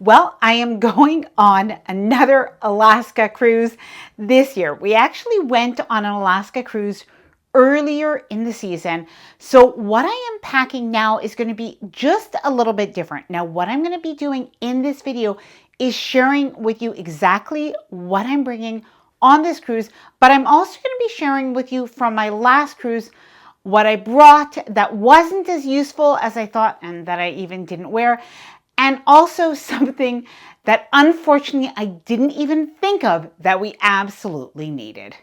Well, I am going on another Alaska cruise this year. We actually went on an Alaska cruise earlier in the season. So what I am packing now is going to be just a little bit different. Now, what I'm going to be doing in this video is sharing with you exactly what I'm bringing on this cruise, but I'm also going to be sharing with you from my last cruise what I brought that wasn't as useful as I thought and that I even didn't wear. And also something that unfortunately I didn't even think of that we absolutely needed.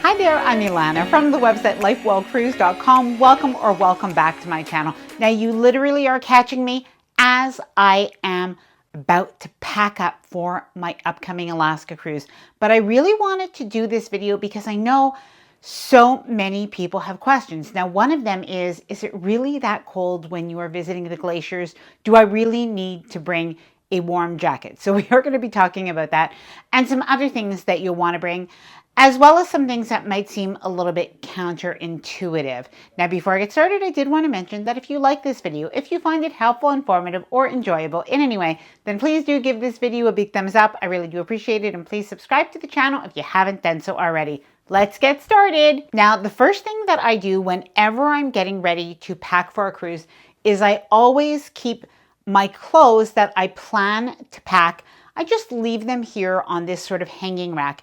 Hi there, I'm Ilana from the website lifewellcruise.com. Welcome back to my channel. Now you literally are catching me as I am about to pack up for my upcoming Alaska cruise. But I really wanted to do this video because I know so many people have questions. Now, one of them is it really that cold when you are visiting the glaciers? Do I really need to bring a warm jacket? So we are going to be talking about that and some other things that you'll want to bring, as well as some things that might seem a little bit counterintuitive. Now, before I get started, I did want to mention that if you like this video, if you find it helpful, informative, or enjoyable in any way, then please do give this video a big thumbs up. I really do appreciate it. And please subscribe to the channel if you haven't done so already. Let's get started. Now, the first thing that I do whenever I'm getting ready to pack for a cruise is I always keep my clothes that I plan to pack. I just leave them here on this sort of hanging rack.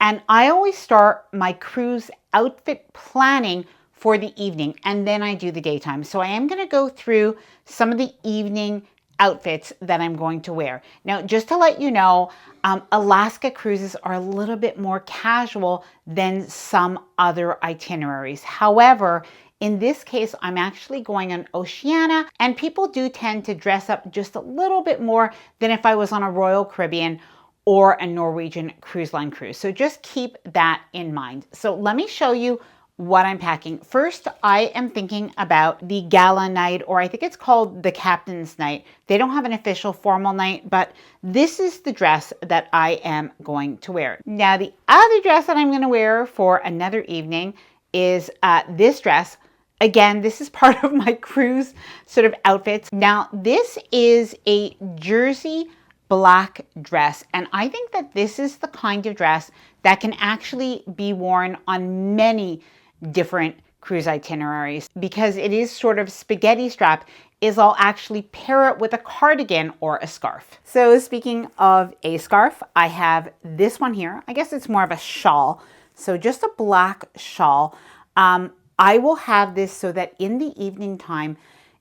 And I always start my cruise outfit planning for the evening, and then I do the daytime. So I am going to go through some of the evening outfits that I'm going to wear. Now, just to let you know, Alaska cruises are a little bit more casual than some other itineraries. However, in this case, I'm actually going on Oceania, and people do tend to dress up just a little bit more than if I was on a Royal Caribbean or a Norwegian cruise line cruise. So just keep that in mind. So let me show you what I'm packing. First, I am thinking about the gala night, or I think it's called the captain's night. They don't have an official formal night, but this is the dress that I am going to wear. Now, the other dress that I'm going to wear for another evening is this dress. Again, this is part of my cruise sort of outfits. Now, this is a jersey black dress, and I think that this is the kind of dress that can actually be worn on many different cruise itineraries because it is sort of spaghetti strap. Is I'll actually pair it with a cardigan or a scarf. So speaking of a scarf, I have this one here. I guess it's more of a shawl. So just a black shawl. I will have this so that in the evening time,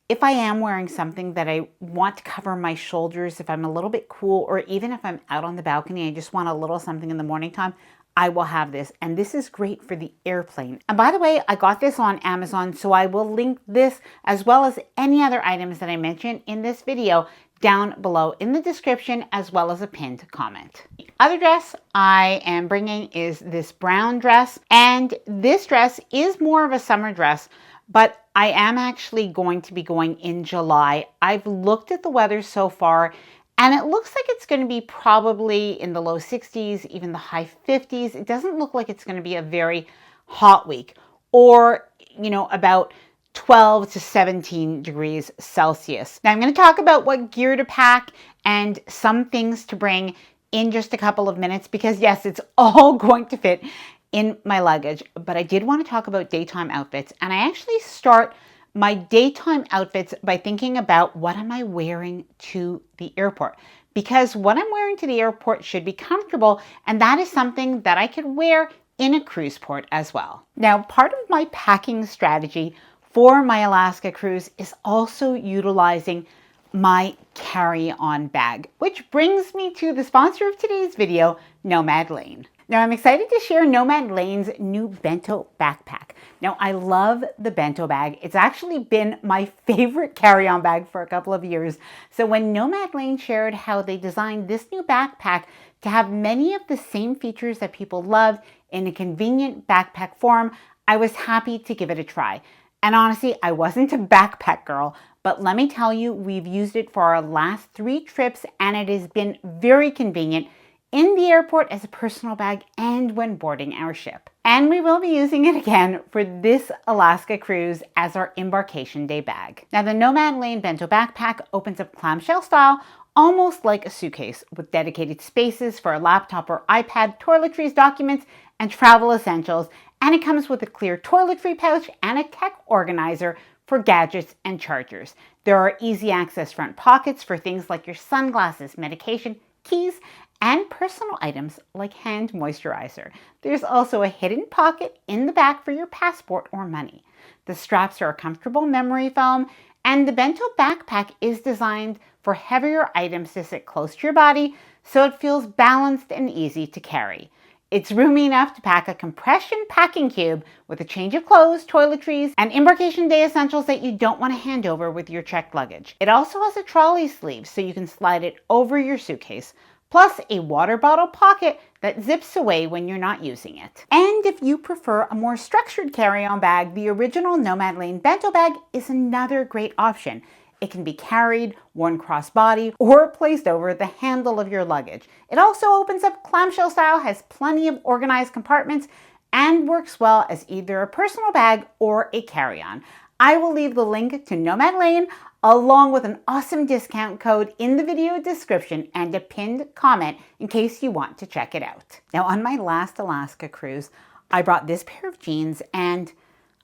if I am wearing something that I want to cover my shoulders, if I'm a little bit cool, or even if I'm out on the balcony, I just want a little something in the morning time, I will have this. And this is great for the airplane. And by the way, I got this on Amazon, so I will link this as well as any other items that I mentioned in this video down below in the description, as well as a pinned comment. The other dress I am bringing is this brown dress. And this dress is more of a summer dress, but I am actually going to be going in July. I've looked at the weather so far, and it looks like it's going to be probably in the low 60s, even the high 50s. It doesn't look like it's going to be a very hot week, or, you know, about 12 to 17 degrees Celsius. Now I'm going to talk about what gear to pack and some things to bring in just a couple of minutes, because yes, it's all going to fit in my luggage. But I did want to talk about daytime outfits, and I actually start my daytime outfits by thinking about what am I wearing to the airport, because what I'm wearing to the airport should be comfortable, and that is something that I could wear in a cruise port as well. Now, part of my packing strategy for my Alaska cruise is also utilizing my carry-on bag, which brings me to the sponsor of today's video, Nomad Lane. Now, I'm excited to share Nomad Lane's new bento backpack. Now, I love the bento bag. It's actually been my favorite carry-on bag for a couple of years. So when Nomad Lane shared how they designed this new backpack to have many of the same features that people love in a convenient backpack form, I was happy to give it a try. And honestly, I wasn't a backpack girl, but let me tell you, we've used it for our last 3 trips, and it has been very convenient in the airport as a personal bag and when boarding our ship. And we will be using it again for this Alaska cruise as our embarkation day bag. Now, the Nomad Lane bento backpack opens up clamshell style, almost like a suitcase, with dedicated spaces for a laptop or iPad, toiletries, documents, and travel essentials. And it comes with a clear toiletry pouch and a tech organizer for gadgets and chargers. There are easy access front pockets for things like your sunglasses, medication, keys, and personal items like hand moisturizer. There's also a hidden pocket in the back for your passport or money. The straps are a comfortable memory foam, and the bento backpack is designed for heavier items to sit close to your body, so it feels balanced and easy to carry. It's roomy enough to pack a compression packing cube with a change of clothes, toiletries, and embarkation day essentials that you don't want to hand over with your checked luggage. It also has a trolley sleeve so you can slide it over your suitcase, plus a water bottle pocket that zips away when you're not using it. And if you prefer a more structured carry-on bag, the original Nomad Lane bento bag is another great option. It can be carried, worn crossbody, or placed over the handle of your luggage. It also opens up clamshell style, has plenty of organized compartments, and works well as either a personal bag or a carry-on. I will leave the link to Nomad Lane along with an awesome discount code in the video description and a pinned comment in case you want to check it out. Now, on my last Alaska cruise, I brought this pair of jeans, and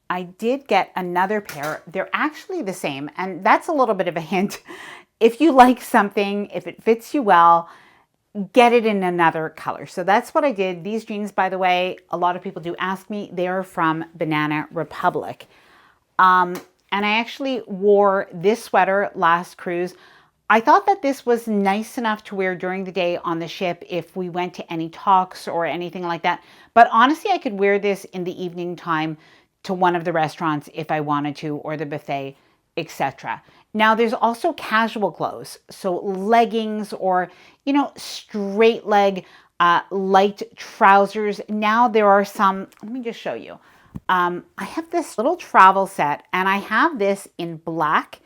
I did get another pair. They're actually the same, and that's a little bit of a hint. If you like something, if it fits you well, get it in another color. So that's what I did. These jeans, by the way, a lot of people do ask me, they are from Banana Republic. And I actually wore this sweater last cruise. I thought that this was nice enough to wear during the day on the ship if we went to any talks or anything like that. But honestly, I could wear this in the evening time to one of the restaurants if I wanted to, or the buffet, etc. Now, there's also casual clothes, so leggings or, straight leg, light trousers. Now there are some, let me just show you. I have this little travel set, and I have this in black,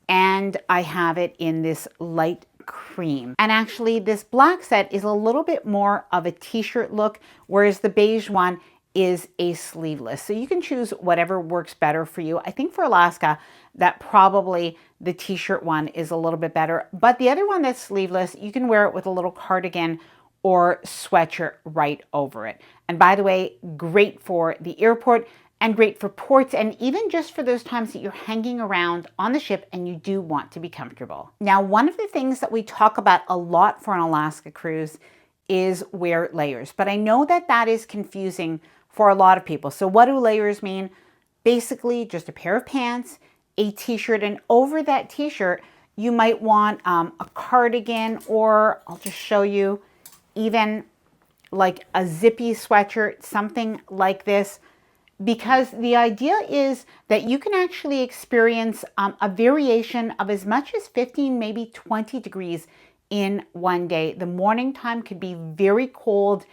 and I have it in this light cream. And actually, this black set is a little bit more of a t-shirt look, whereas the beige one is a sleeveless. So you can choose whatever works better for you. I think for Alaska, that probably the t-shirt one is a little bit better. But the other one that's sleeveless, you can wear it with a little cardigan or sweatshirt right over it. And by the way, great for the airport and great for ports, and even just for those times that you're hanging around on the ship and you do want to be comfortable. Now, one of the things that we talk about a lot for an Alaska cruise is wear layers. But I know that that is confusing for a lot of people. So what do layers mean? Basically, just a pair of pants, a t-shirt, and over that t-shirt, you might want a cardigan, or I'll just show you, even like a zippy sweatshirt, something like this, because the idea is that you can actually experience a variation of as much as 15, maybe 20 degrees in one day. The morning time could be very cold.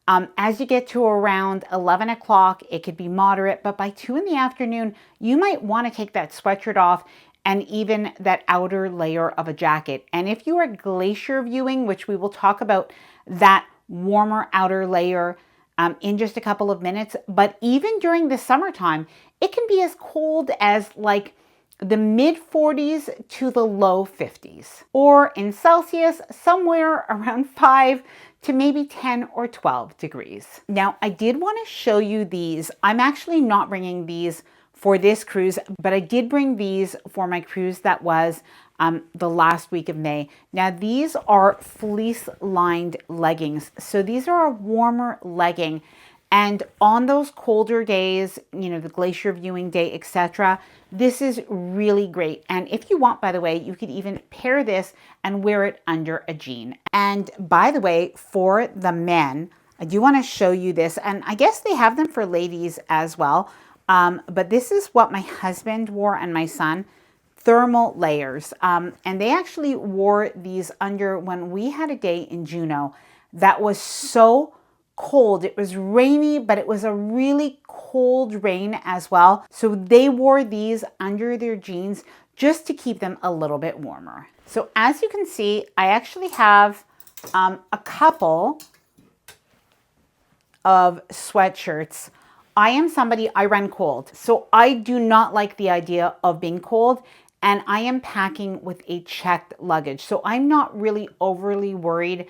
As you get to around 11 o'clock, it could be moderate, but by 2 in the afternoon, you might want to take that sweatshirt off and even that outer layer of a jacket. And if you are glacier viewing, which we will talk about that warmer outer layer in just a couple of minutes, but even during the summertime, it can be as cold as like the mid 40s to the low 50s, or in Celsius, somewhere around 5 to maybe 10 or 12 degrees. Now, I did want to show you these. I'm actually not bringing these for this cruise, but I did bring these for my cruise that was the last week of May. Now, these are fleece-lined leggings. So these are a warmer legging. And on those colder days, the glacier viewing day, etc., this is really great. And if you want, by the way, you could even pair this and wear it under a jean. And by the way, for the men, I do want to show you this. And I guess they have them for ladies as well. But this is what my husband wore and my son, thermal layers. And they actually wore these under when we had a day in Juneau that was so cold. It was rainy, but it was a really cold rain as well. So they wore these under their jeans just to keep them a little bit warmer. So as you can see, I actually have a couple of sweatshirts. I am somebody, I run cold. So I do not like the idea of being cold, and I am packing with a checked luggage. So I'm not really overly worried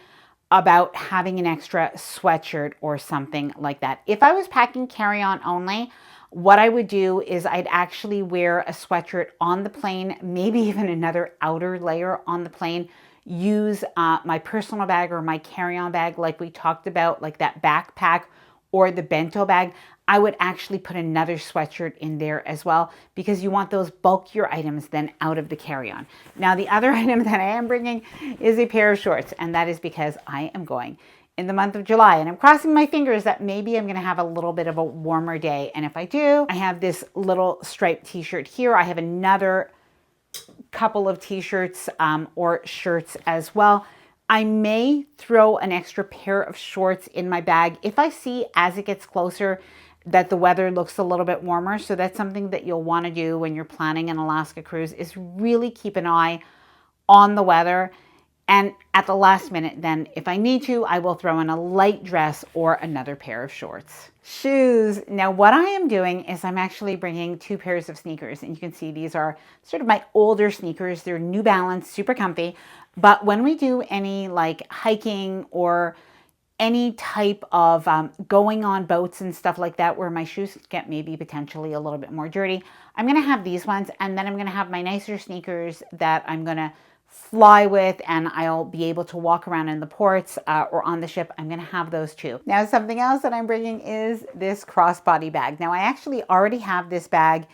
about having an extra sweatshirt or something like that. If I was packing carry-on only, what I would do is I'd actually wear a sweatshirt on the plane, maybe even another outer layer on the plane, use my personal bag or my carry-on bag like we talked about, like that backpack or the bento bag. I would actually put another sweatshirt in there as well, because you want those bulkier items then out of the carry-on. Now, the other item that I am bringing is a pair of shorts, and that is because I am going in the month of July, and I'm crossing my fingers that maybe I'm going to have a little bit of a warmer day. And if I do, I have this little striped t-shirt here. I have another couple of t-shirts or shirts as well. I may throw an extra pair of shorts in my bag if I see, as it gets closer, that the weather looks a little bit warmer. So that's something that you'll want to do when you're planning an Alaska cruise, is really keep an eye on the weather. And at the last minute, then if I need to, I will throw in a light dress or another pair of shorts. Shoes. Now, what I am doing is I'm actually bringing 2 pairs of sneakers. And you can see these are sort of my older sneakers. They're New Balance, super comfy. But when we do any like hiking or any type of going on boats and stuff like that, where my shoes get maybe potentially a little bit more dirty, I'm going to have these ones. And then I'm going to have my nicer sneakers that I'm going to fly with, and I'll be able to walk around in the ports or on the ship. I'm going to have those too. Now, something else that I'm bringing is this crossbody bag. Now, I actually already have this bag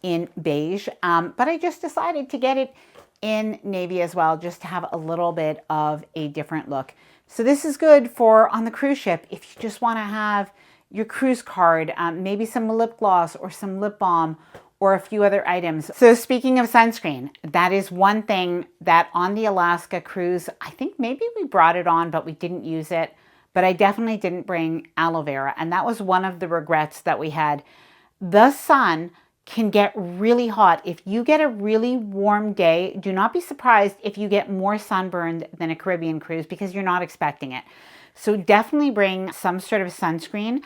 in beige, but I just decided to get it in navy as well, just to have a little bit of a different look. So this is good for on the cruise ship if you just want to have your cruise card, maybe some lip gloss or some lip balm or a few other items. So speaking of sunscreen, that is one thing that on the Alaska cruise, I think maybe we brought it on, but we didn't use it. But I definitely didn't bring aloe vera. And that was one of the regrets that we had. The sun can get really hot. If you get a really warm day, do not be surprised if you get more sunburned than a Caribbean cruise, because you're not expecting it. So definitely bring some sort of sunscreen,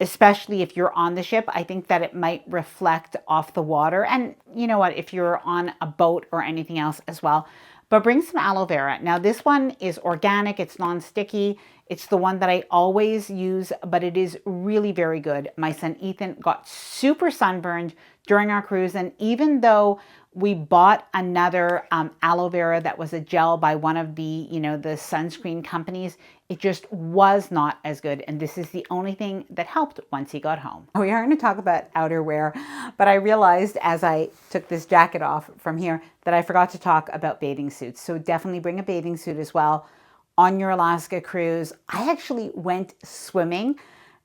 especially if you're on the ship. I think that it might reflect off the water. And you know what, if you're on a boat or anything else as well. But bring some aloe vera. Now this one is organic, it's non-sticky. It's the one that I always use, but it is really very good. My son Ethan got super sunburned during our cruise, and even though we bought another aloe vera that was a gel by one of the, the sunscreen companies, it just was not as good. And this is the only thing that helped once he got home. We are going to talk about outerwear, but I realized as I took this jacket off from here that I forgot to talk about bathing suits. So definitely bring a bathing suit as well on your Alaska cruise. I actually went swimming.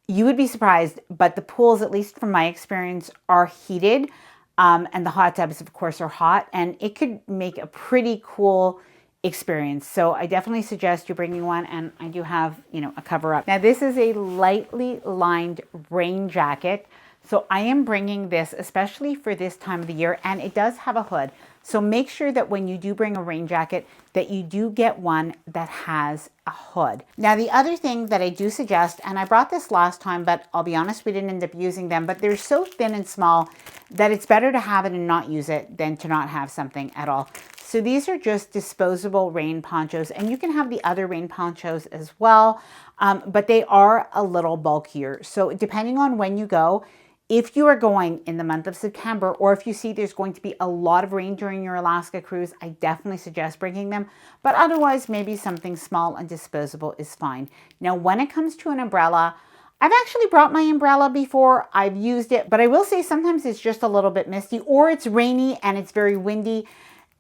You would be surprised, but the pools, at least from my experience, are heated. And the hot tubs, of course, are hot, and it could make a pretty cool experience. So I definitely suggest you bringing one, and I do have, a cover up. Now this is a lightly lined rain jacket. So I am bringing this especially for this time of the year, and it does have a hood. So make sure that when you do bring a rain jacket, that you do get one that has a hood. Now the other thing that I do suggest, and I brought this last time, but I'll be honest, we didn't end up using them, but they're so thin and small that it's better to have it and not use it than to not have something at all. So these are just disposable rain ponchos, and you can have the other rain ponchos as well, but they are a little bulkier. So depending on when you go, if you are going in the month of September, or if you see there's going to be a lot of rain during your Alaska cruise, I definitely suggest bringing them. But otherwise, maybe something small and disposable is fine. Now, when it comes to an umbrella, I've actually brought my umbrella before. I've used it, but I will say sometimes it's just a little bit misty, or it's rainy and it's very windy,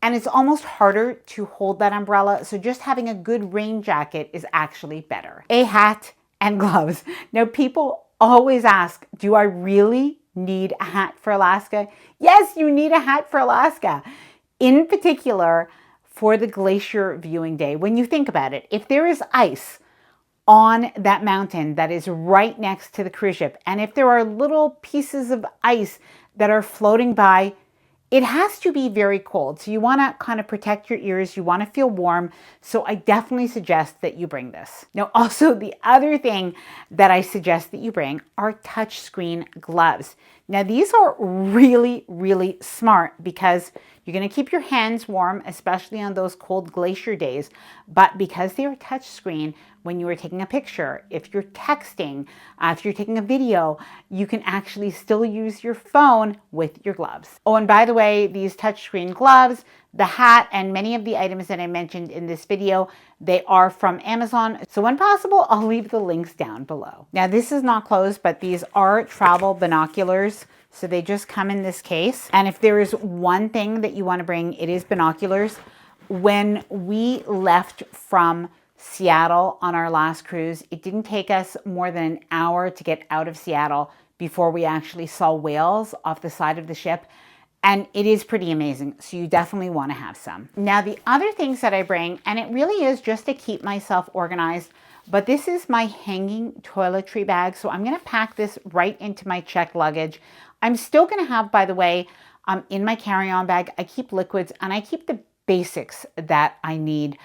and it's almost harder to hold that umbrella. So just having a good rain jacket is actually better. A hat and gloves. Now, people always ask, do I really need a hat for Alaska? Yes, you need a hat for Alaska. In particular, for the glacier viewing day. When you think about it, if there is ice on that mountain that is right next to the cruise ship, and if there are little pieces of ice that are floating by, it has to be very cold. So you want to kind of protect your ears. You want to feel warm. So I definitely suggest that you bring this. Now, also the other thing that I suggest that you bring are touchscreen gloves. Now, these are really, really smart because you're going to keep your hands warm, especially on those cold glacier days. But because they are touchscreen, when you are taking a picture, if you're texting, if you're taking a video, you can actually still use your phone with your gloves. Oh, and by the way, these touchscreen gloves, the hat, and many of the items that I mentioned in this video, they are from Amazon. So when possible, I'll leave the links down below. Now, this is not closed, but these are travel binoculars. So they just come in this case. And if there is one thing that you want to bring, it is binoculars. When we left from Seattle on our last cruise, it didn't take us more than an hour to get out of Seattle before we actually saw whales off the side of the ship. And it is pretty amazing. So you definitely want to have some. Now, the other things that I bring, and it really is just to keep myself organized, but this is my hanging toiletry bag. So I'm going to pack this right into my checked luggage. I'm still going to have, by the way, in my carry-on bag, I keep liquids and I keep the basics that I need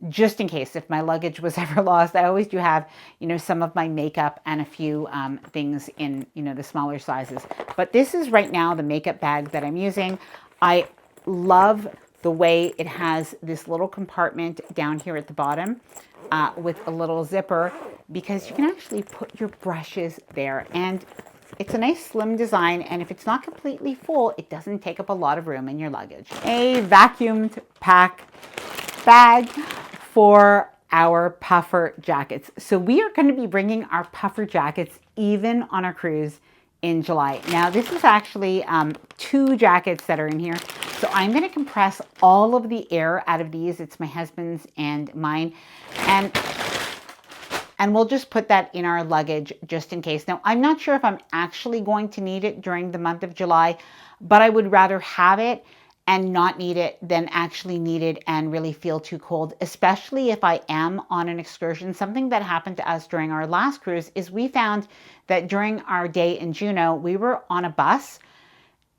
just in case if my luggage was ever lost. I always do have, some of my makeup and a few things in, the smaller sizes. But this is right now the makeup bag that I'm using. I love the way it has this little compartment down here at the bottom with a little zipper, because you can actually put your brushes there. And it's a nice slim design, and if it's not completely full, it doesn't take up a lot of room in your luggage. A vacuumed pack bag for our puffer jackets. So we are going to be bringing our puffer jackets even on our cruise in July. Now, this is actually 2 jackets that are in here. So I'm going to compress all of the air out of these. It's my husband's and mine. And we'll just put that in our luggage just in case. Now, I'm not sure if I'm actually going to need it during the month of July, but I would rather have it and not need it than actually need it and really feel too cold, especially if I am on an excursion. Something that happened to us during our last cruise is we found that during our day in Juneau, we were on a bus.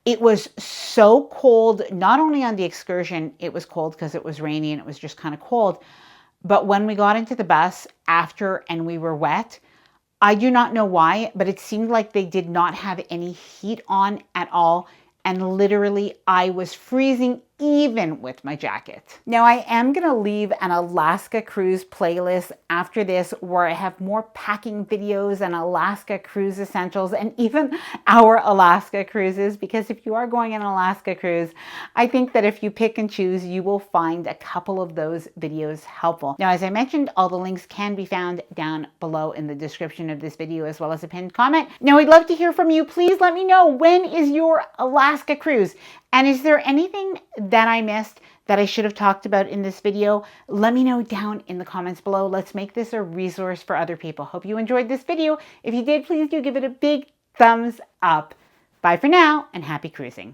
It was so cold, not only on the excursion, it was cold because it was rainy and it was just kind of cold. But when we got into the bus after and we were wet, I do not know why, but it seemed like they did not have any heat on at all. And literally, I was freezing even with my jacket. Now, I am going to leave an Alaska cruise playlist after this where I have more packing videos and Alaska cruise essentials and even our Alaska cruises, because if you are going on an Alaska cruise, I think that if you pick and choose, you will find a couple of those videos helpful. Now, as I mentioned, all the links can be found down below in the description of this video, as well as a pinned comment. Now, I'd love to hear from you. Please let me know, when is your Alaska cruise? And is there anything that I missed that I should have talked about in this video? Let me know down in the comments below. Let's make this a resource for other people. Hope you enjoyed this video. If you did, please do give it a big thumbs up. Bye for now, and happy cruising.